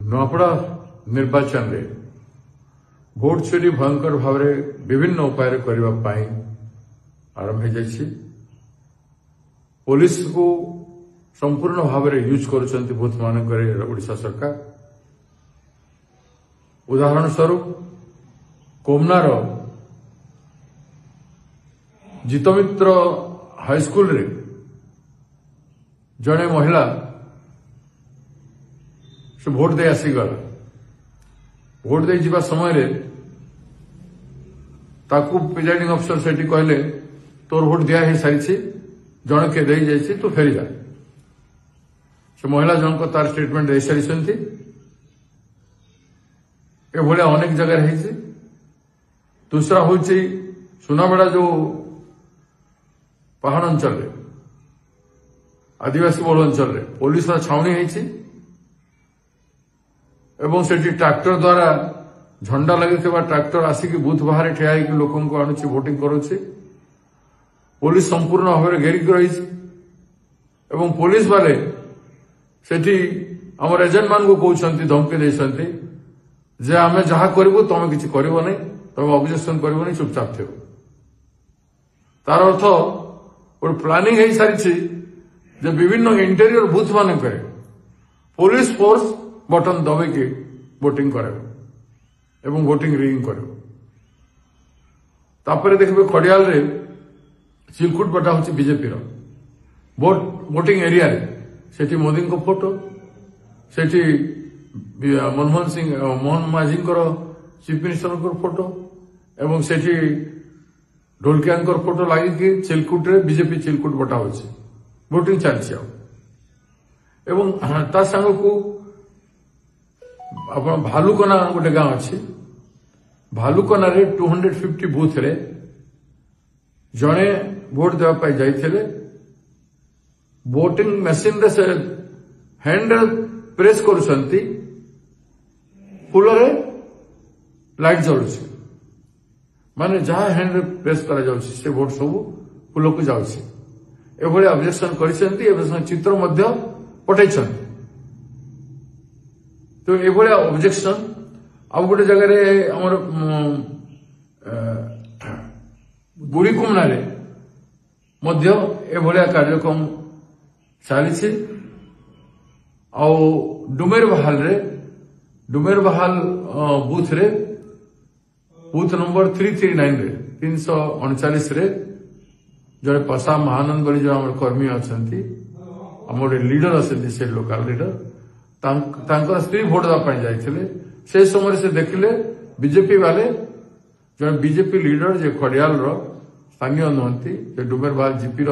नुआपड़ा निर्वाचन रे भोट चोरी भयंकर भाव विभिन्न उपाय करने आरंभ हो जाइए। पुलिस को संपूर्ण भाव यूज कर बूथ मानक ओडिशा सरकार। उदाहरण स्वरूप कोमनार जितमित्र हाईस्कूल रे जड़े महिला से भोट दे आसीगला। भोट दे जीवा समय रे ताकू प्रिजाइडिंग अफसर सेठी कहले तोर भोट दिया है सारी जन के दे जाइए तू फेरी जा। से महिला जन को तार स्टेटमेंट दे सारी एभलिया अनेक जगह है। दूसरा हूँ सुनाबेड़ा जो पहाड़ अंचल रे आदिवासी बहुल अंचल रे पुलिस छाउनी है एवं सेठी ट्रैक्टर द्वारा झंडा लगे ट्रैक्टर आसिक बूथ बाहर ठिया लोक आणुची वोटिंग करुची। पुलिस संपूर्ण भाव में घेरिक रही एवं पुलिस वाले सेठी आम एजेंट मान को कहते धमकी देते जे आम जहाँ करूँ तुम किसी कर तुम ऑब्जेक्शन कर चुपचाप थे। तार अर्थ गोटे प्लानिंग हो सारी विभिन्न इंटेरियर बूथ मान पुलिस फोर्स बटन दबेकी वोटिंग करे एवं वोटिंग रिंग करे। तापर देखिए खड़ियाल रे चिलकुट पटा हूँ बीजेपी वोटिंग एरिया सेठी मोदी को फोटो सेठी मनमोहन सिंह मोहन माझी चीफ मिनिस्टर फोटो एवं सेठी ढोलकिया फोटो लगी चिलकुट रे बीजेपी चिलकुट बटा हो वोटिंग चलती एवं ता सांग को आप भालुकना गोटे गांव अच्छी भालुकना रे 250 बूथ रे जड़े भोट देवाई जाइए। वोटिंग मशीन रे से हैंड प्रेस करुछंती फुल रे लाइट जलुची माने जहाँ हैंड प्रेस करा जाउची से भोट सब फुल को जाउची। एभली ऑब्जेक्शन कर चित्र मध्य पठाई। तो ये ऑब्जेक्शन अब गोटे जगह आमर बुढ़ी कुमना एभलिया कार्यक्रम चली। डुमेर बहाल बूथ रे बूथ नंबर 339 रे 339 रे जड़े पसा महानंद बोली जो आम कर्मी अच्छा आम गोटे लीडर अच्छे से लोकाल लीडर स्त्री भोट देवाई जाते से समय से देखिले बीजेपी वाले जो बीजेपी लीडर जे खड़ियाल स्थानीय नुहति डुमेर बहाल जीपी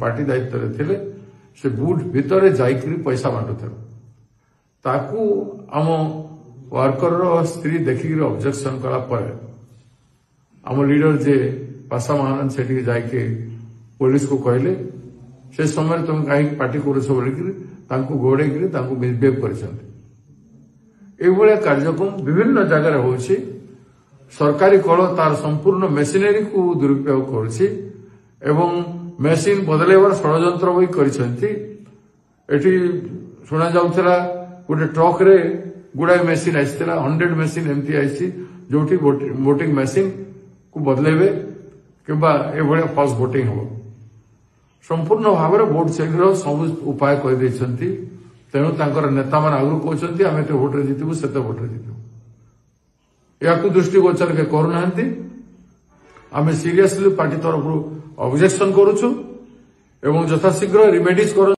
पार्टी दायित्व थे से बूथ भितर जाइकरी पैसा बांटुथे ताकू आम वर्कर स्त्री देखिक ऑब्जेक्शन कला आम लीडर जे पासा महानंद से जाके पुलिस को कहले से समय तुम कहीं पार्टी कर गोड़े मिसबिहेव कर। कार्यक्रम विभिन्न जगह हो सरकारी कल तार संपूर्ण मेसिनरी को दुरुपयोग करुछि एवं मेसीन बदलैबार षड्यंत्र भी करिसेंती। शुणा जाउथला गोटे ट्रक रे गुड़ाई मेसीन आइसला 100 मेसीन एमती आइछि जोठी वोटिंग मेसीन को बदलेबे किंबा एभलिया फॉल्स वोटिंग हो। संपूर्ण भाव में भोट चोरी सब उपाय कर तेणु नेता मान आगु कहते आम एत भोटे जीतबू से भोटे जीतबू या दृष्टिगोचर के करूना। आम सीरियसली पार्टी तरफ ऑब्जेक्शन करुछु एवं यथाशीघ्र रिमेडीज कर।